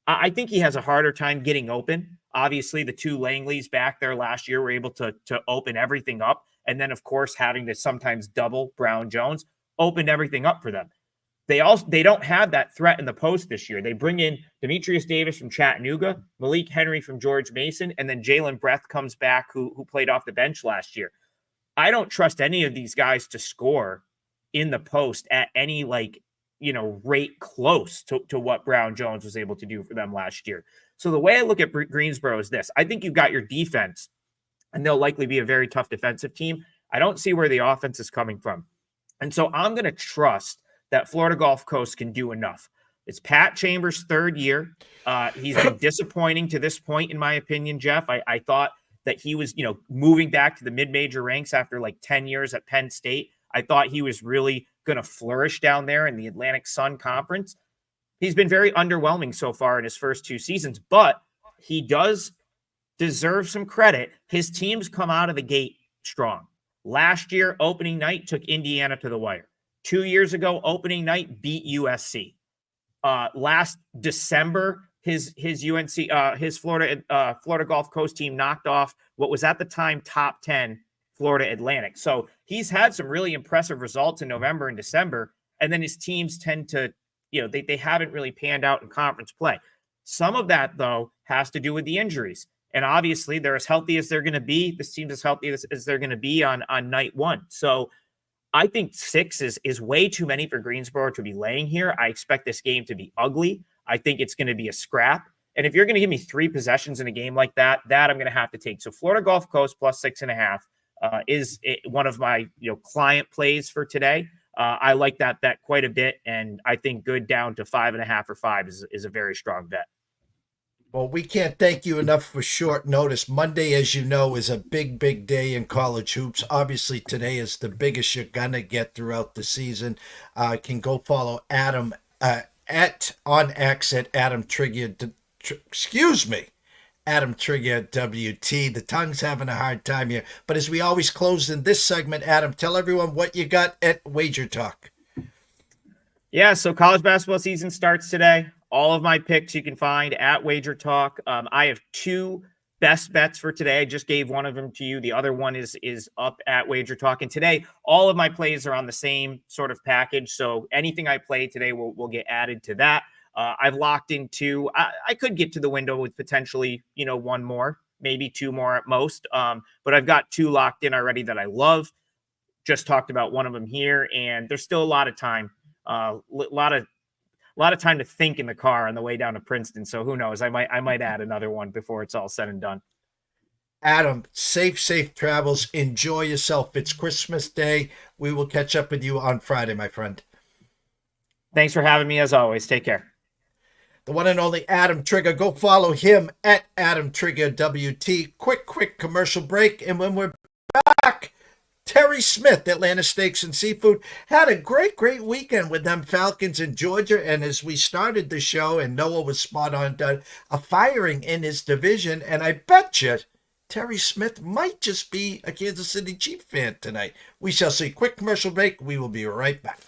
I think he has a harder time getting open. Obviously, the two Langleys back there last year were able to open everything up. And then, of course, having to sometimes double Brown Jones opened everything up for them. They don't have that threat in the post this year. They bring in Demetrius Davis from Chattanooga, Malik Henry from George Mason, and then Jalen Breath comes back, who played off the bench last year. I don't trust any of these guys to score in the post at any rate close to what Brown Jones was able to do for them last year. So the way I look at Greensboro is this. I think you've got your defense, and they'll likely be a very tough defensive team. I don't see where the offense is coming from. And so I'm going to trust that Florida Gulf Coast can do enough. It's Pat Chambers' third year. He's been disappointing to this point, in my opinion, Jeff. I thought that he was, moving back to the mid-major ranks after 10 years at Penn State. I thought he was really going to flourish down there in the Atlantic Sun Conference. He's been very underwhelming so far in his first two seasons, but he does deserve some credit. His teams come out of the gate strong. Last year, opening night took Indiana to the wire. 2 years ago, opening night beat USC. Last December, his Florida Gulf Coast team knocked off what was at the time top 10 Florida Atlantic. So he's had some really impressive results in November and December, and then his teams tend to, they haven't really panned out in conference play. Some of that, though, has to do with the injuries. And obviously, they're as healthy as they're going to be. This team's as healthy as they're going to be on night one. So I think 6 is way too many for Greensboro to be laying here. I expect this game to be ugly. I think it's going to be a scrap. And if you're going to give me 3 possessions in a game like that I'm going to have to take. So Florida Gulf Coast plus 6.5 is one of my client plays for today. I like that bet quite a bit, and I think good down to 5.5 or 5 is a very strong bet. Well, we can't thank you enough for short notice. Monday, as you know, is a big, big day in college hoops. Obviously, today is the biggest you're going to get throughout the season. Can go follow Adam on X at Adam Trivia. Adam Trivia WT. The tongue's having a hard time here. But as we always close in this segment, Adam, tell everyone what you got at Wager Talk. Yeah, so college basketball season starts today. All of my picks you can find at Wager Talk. I have 2 best bets for today. I just gave one of them to you. The other one is up at Wager Talk. And today, all of my plays are on the same sort of package. So anything I play today will get added to that. I've locked in 2. I could get to the window with potentially, 1 more, maybe 2 more at most. But I've got 2 locked in already that I love. Just talked about one of them here, and there's still a lot of time. A lot of time to think in the car on the way down to Princeton. So who knows? I might add another one before it's all said and done. Adam, safe travels. Enjoy yourself. It's Christmas Day. We will catch up with you on Friday, my friend. Thanks for having me as always. Take care. the one and only Adam Trigger. Go follow him at Adam Trigger WT. Quick commercial break. And when we're back, Terry Smith, Atlanta Steaks and Seafood, had a great weekend with them Falcons in Georgia. And as we started the show, and Noah was spot on, a firing in his division. And I bet you Terry Smith might just be a Kansas City Chiefs fan tonight. We shall see. Quick commercial break. We will be right back.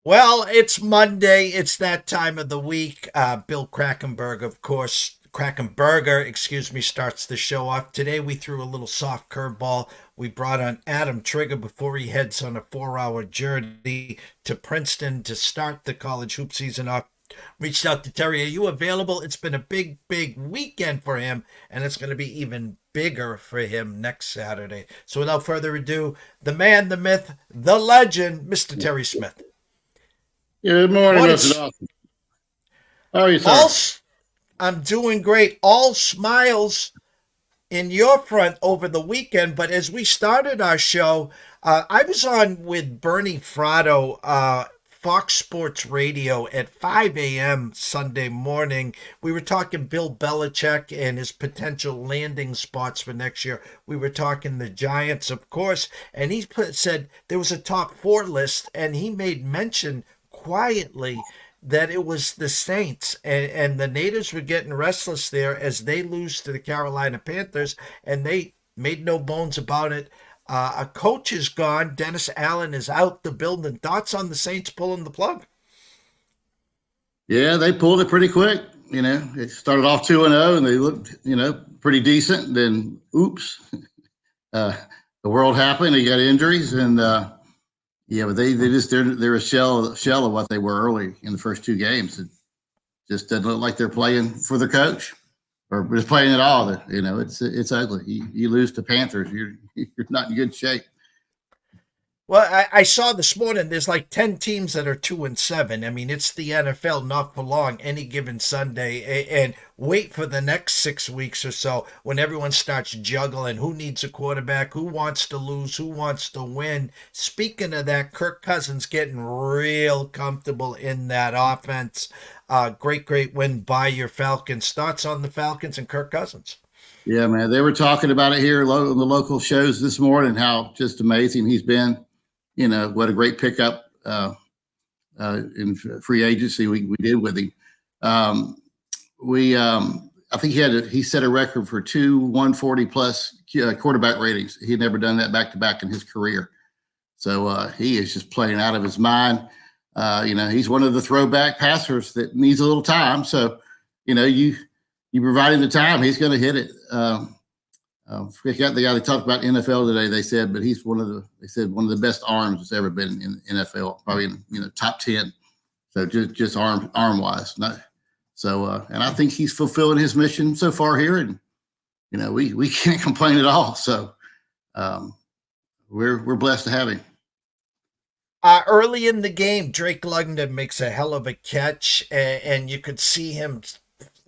Well, it's Monday. It's that time of the week. Bill Krackomberger, of course, starts the show off. Today we threw a little soft curveball. We brought on Adam Trigger before he heads on a 4-hour journey to Princeton to start the college hoop season off. Reached out to Terry. Are you available? It's been a big weekend for him, and it's going to be even bigger for him next Saturday. So without further ado, the man, the myth, the legend, Mr. Terry Smith. Good morning, Mr. Dawson. How are you, sir? I'm doing great. All smiles in your front over the weekend. But as we started our show, I was on with Bernie Fratto, Fox Sports Radio at 5 a.m. Sunday morning. We were talking Bill Belichick and his potential landing spots for next year. We were talking the Giants, of course, and he said there was a top 4 list, and he made mention quietly that it was the Saints, and the natives were getting restless there as they lose to the Carolina Panthers, and they made no bones about it. A coach is gone. Dennis Allen is out the building. Thoughts on the Saints pulling the plug? Yeah, they pulled it pretty quick. It started off 2-0, and they looked, pretty decent. Then, oops, the world happened. They got injuries, and but they're a shell of what they were early in the first 2 games. It just doesn't look like they're playing for the coach or just playing at all. It's ugly. You lose to Panthers, you're not in good shape. Well, I saw this morning there's like 10 teams that are 2-7. I mean, it's the NFL, not for long, any given Sunday. And wait for the next 6 weeks or so when everyone starts juggling who needs a quarterback, who wants to lose, who wants to win. Speaking of that, Kirk Cousins getting real comfortable in that offense. Great win by your Falcons. Thoughts on the Falcons and Kirk Cousins? Yeah, man. They were talking about it here on the local shows this morning, how just amazing he's been. What a great pickup in free agency we did with him. I think he set a record for 2 140 plus quarterback ratings. He had never done that back to back in his career. So he is just playing out of his mind. He's one of the throwback passers that needs a little time. So, you provide him the time, he's going to hit it. I forget the guy they talked about NFL today. They said, but he's one of the best arms that's ever been in NFL, probably in top 10. So just arm wise, and I think he's fulfilling his mission so far here, and we can't complain at all. So we're blessed to have him. Early in the game, Drake London makes a hell of a catch, and you could see him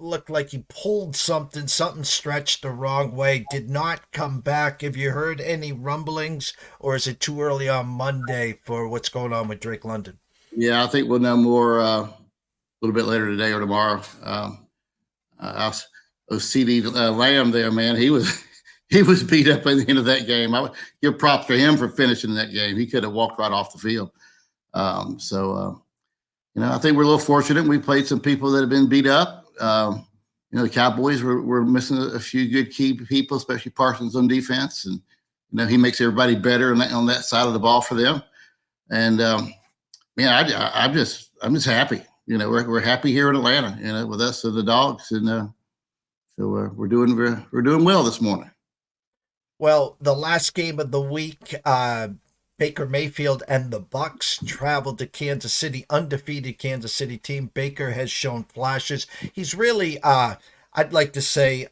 look like he pulled something stretched the wrong way, did not come back. Have you heard any rumblings, or is it too early on Monday for what's going on with Drake London? Yeah, I think we'll know more a little bit later today or tomorrow. CD Lamb there, man, he was beat up at the end of that game. I would give props to him for finishing that game. He could have walked right off the field. I think we're a little fortunate. We played some people that have been beat up. The Cowboys were missing a few good key people, especially Parsons on defense, and he makes everybody better on that side of the ball for them. And I'm just happy. We're happy here in Atlanta. With us and the Dogs, and so we're doing well this morning. Well, the last game of the week, Baker Mayfield and the Bucs traveled to Kansas City, undefeated Kansas City team. Baker has shown flashes. He's really, I'd like to say,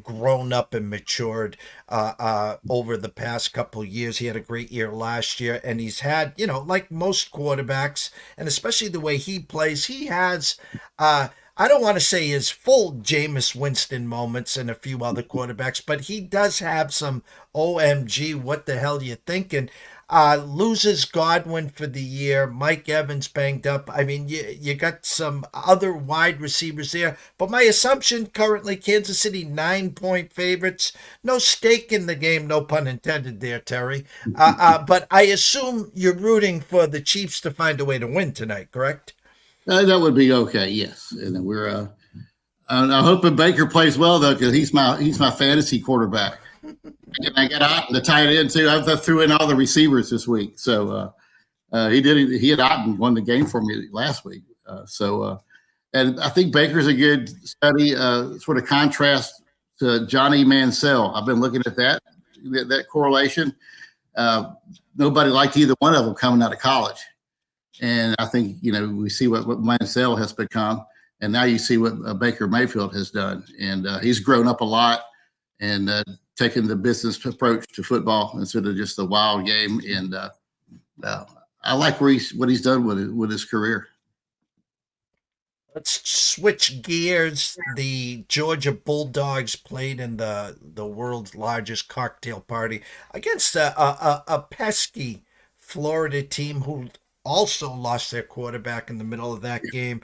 grown up and matured over the past couple years. He had a great year last year, and he's had, like most quarterbacks, and especially the way he plays, he has, I don't want to say his full Jameis Winston moments and a few other quarterbacks, but he does have some OMG, what the hell are you thinking? Loses Godwin for the year. Mike Evans banged up. I mean, you got some other wide receivers there. But my assumption currently, Kansas City 9-point favorites. No stake in the game, no pun intended there, Terry. But I assume you're rooting for the Chiefs to find a way to win tonight, correct? That would be okay, yes. And then we're I'm hoping Baker plays well though, because he's my fantasy quarterback. And I got Otten, the tight end too. I threw in all the receivers this week, so he had Otten won the game for me last week. And I think Baker's a good study, sort of contrast to Johnny Manziel. I've been looking at that correlation. Nobody liked either one of them coming out of college, and I think we see what Manziel has become, and now you see what Baker Mayfield has done, and he's grown up a lot and taking the business approach to football instead of just the wild game. And I like what he's done with his career. Let's switch gears. The Georgia Bulldogs played in the world's largest cocktail party against a pesky Florida team who also lost their quarterback in the middle of that game.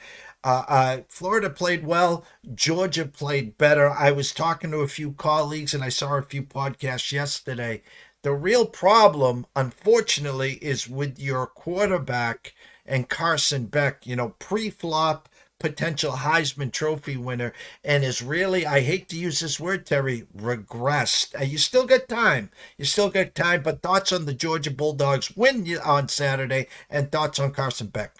Florida played well. Georgia played better. I was talking to a few colleagues and I saw a few podcasts yesterday. The real problem, unfortunately, is with your quarterback and Carson Beck, pre-flop potential Heisman Trophy winner, and is really, I hate to use this word, Terry, regressed. You still got time. But thoughts on the Georgia Bulldogs win on Saturday and thoughts on Carson Beck?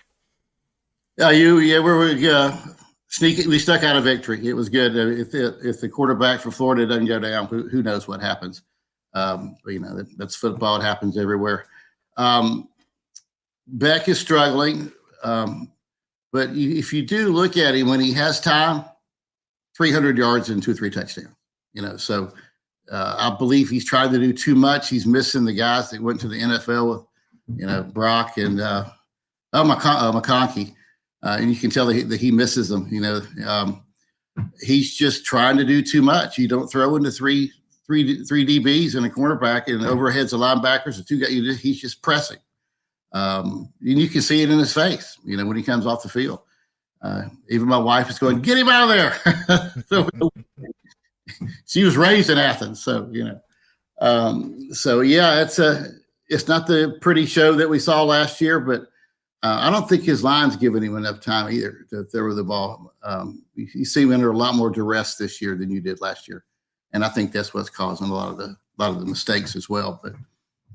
We stuck out a victory. It was good. If the quarterback for Florida doesn't go down, who knows what happens? But that's football. It happens everywhere. Beck is struggling, but if you do look at him when he has time, 300 yards and 2 or 3 touchdowns. So I believe he's trying to do too much. He's missing the guys that went to the NFL with, Brock and McConkey. And you can tell that he misses them. He's just trying to do too much. You don't throw into three DBs and a cornerback and overheads of linebackers. The two guys, he's just pressing. And you can see it in his face, when he comes off the field. Even my wife is going, "Get him out of there." So, she was raised in Athens, so it's not the pretty show that we saw last year, but I don't think his line's giving him enough time either to throw the ball. You see him under a lot more duress this year than you did last year, and I think that's what's causing a lot of the mistakes as well. But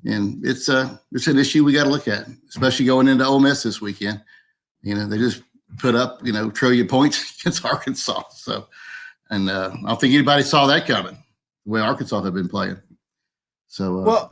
it's an issue we got to look at, especially going into Ole Miss this weekend. They just put up trillion points against Arkansas. So, and I don't think anybody saw that coming the way Arkansas had been playing. So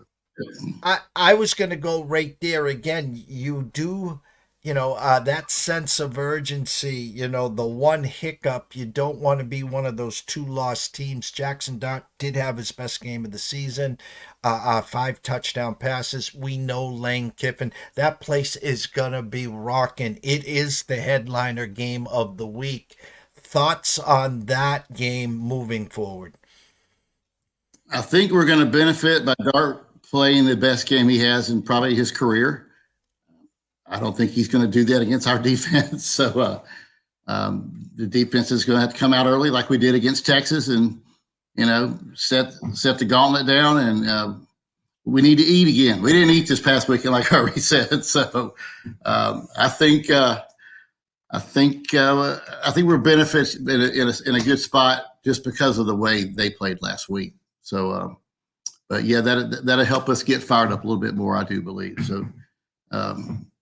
I was going to go right there again. You do, that sense of urgency, the one hiccup, you don't want to be one of those 2 lost teams. Jackson Dart did have his best game of the season, 5 touchdown passes. We know Lane Kiffin. That place is going to be rocking. It is the headliner game of the week. Thoughts on that game moving forward? I think we're going to benefit by Dart playing the best game he has in probably his career. I don't think he's going to do that against our defense. So the defense is going to have to come out early like we did against Texas and, set the gauntlet down. And we need to eat again. We didn't eat this past weekend, like I already said. So I think we're benefiting in a good spot just because of the way they played last week. So, but yeah, that'll help us get fired up a little bit more, I do believe. So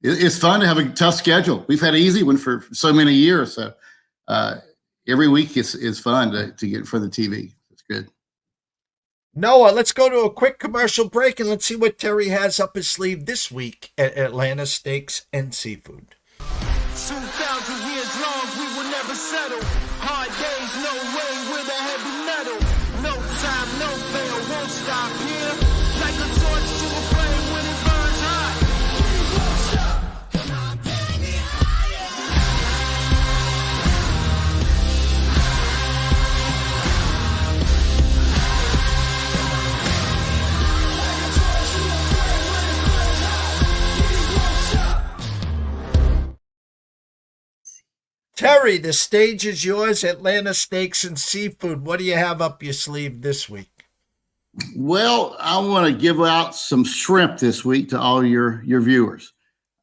it's fun to have a tough schedule. We've had an easy one for so many years. So every week is fun to get for the TV. It's good. Noah, let's go to a quick commercial break and let's see what Terry has up his sleeve this week at Atlanta Steaks and Seafood. 2,000 years long, we will never settle. Hard days, no way, with a heavy metal. No time, no fail, won't stop here. Like a torch to a flame when it burns hot. Won't stop. Come on, baby, Terry, the stage is yours. Atlanta Steaks and Seafood. What do you have up your sleeve this week? Well, I want to give out some shrimp this week to all your viewers.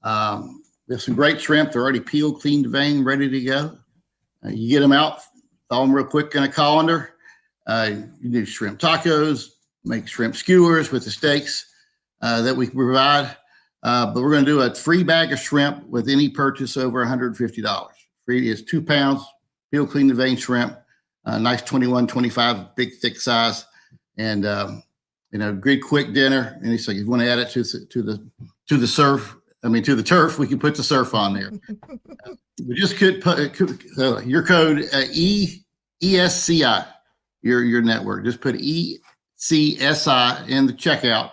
There's some great shrimp. They're already peeled, cleaned, veined, ready to go. You get them out, thaw them real quick in a colander. You do shrimp tacos, make shrimp skewers with the steaks that we provide. But we're going to do a free bag of shrimp with any purchase over $150. Free is 2 pounds, peeled, cleaned, and veined shrimp. Nice 21, 25, big, thick size. And, great quick dinner. And it's like, if you want to add it to the surf, to the turf, we can put the surf on there. We just could put your code ESCI, your network. Just put ECSI in the checkout.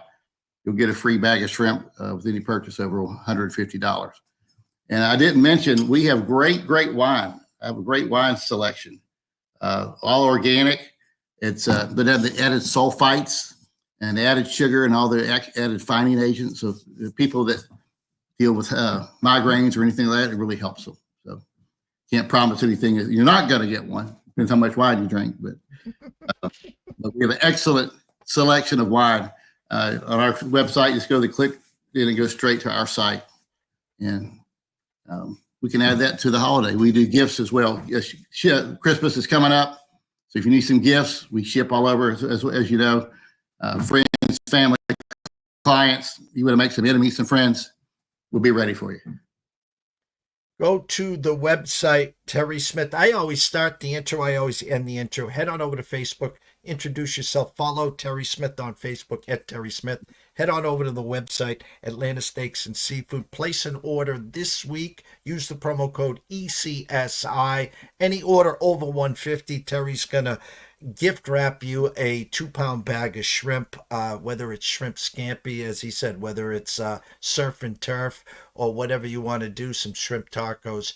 You'll get a free bag of shrimp with any purchase over $150. And I didn't mention, we have great wine. I have a great wine selection, all organic. It's but have the added sulfites and added sugar and all the added fining agents. So the people that deal with migraines or anything like that, it really helps them. So can't promise anything. You're not going to get one. Depends how much wine you drink. But we have an excellent selection of wine on our website. Just go to click and it goes straight to our site. And we can add that to the holiday. We do gifts as well. Yes, Christmas is coming up. So if you need some gifts, we ship all over, as you know, friends, family, clients. You want to make some enemies, some friends, we'll be ready for you. Go to the website, Terry Smith. I always start the intro. I always end the intro. Head on over to Facebook. Introduce yourself. Follow Terry Smith on Facebook at Terry Smith. Head on over to the website, Atlanta Steaks and Seafood. Place an order this week. Use the promo code ECSI. Any order over $150, Terry's going to gift wrap you a 2-pound bag of shrimp, whether it's shrimp scampi, as he said, whether it's surf and turf or whatever you want to do, some shrimp tacos.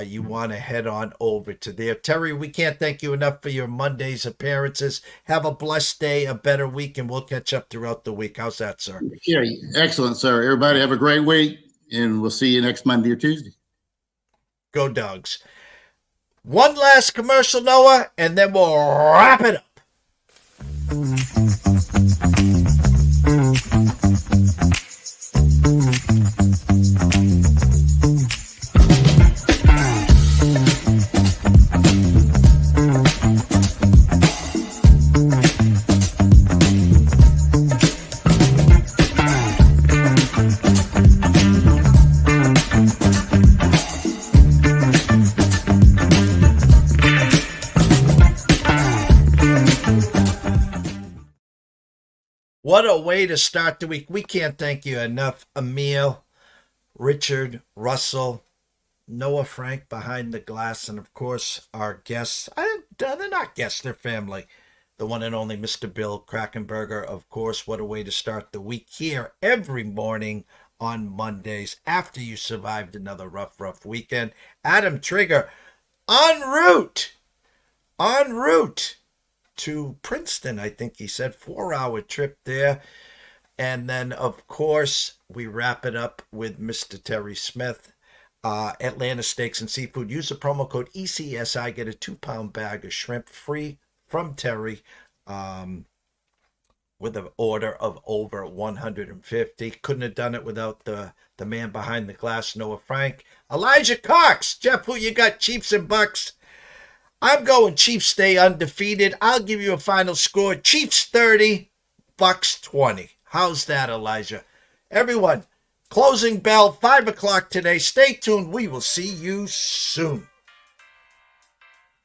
You want to head on over to there. Terry, we can't thank you enough for your Monday's appearances. Have a blessed day, a better week, and we'll catch up throughout the week. How's that, sir? Yeah, excellent, sir. Everybody have a great week, and we'll see you next Monday or Tuesday. Go Dogs. One last commercial, Noah, and then we'll wrap it up. What a way to start the week. We can't thank you enough. Emil, Richard, Russell, Noah Frank behind the glass, and of course our guests. They're not guests, they're family. The one and only Mr. Bill Krackomberger, of course. What a way to start the week here every morning on Mondays after you survived another rough weekend. Adam Trigger, en route to Princeton, I think he said, 4-hour trip there. And then, of course, we wrap it up with Mr. Terry Smith, Atlanta Steaks and Seafood. Use the promo code ECSI, get a 2-pound bag of shrimp free from Terry with an order of over 150. Couldn't have done it without the man behind the glass, Noah Frank. Elijah Cox. Jeff, who you got, Chiefs and Bucks? I'm going Chiefs stay undefeated. I'll give you a final score. Chiefs 30, Bucks 20. How's that, Elijah? Everyone, closing bell, 5 o'clock today. Stay tuned. We will see you soon.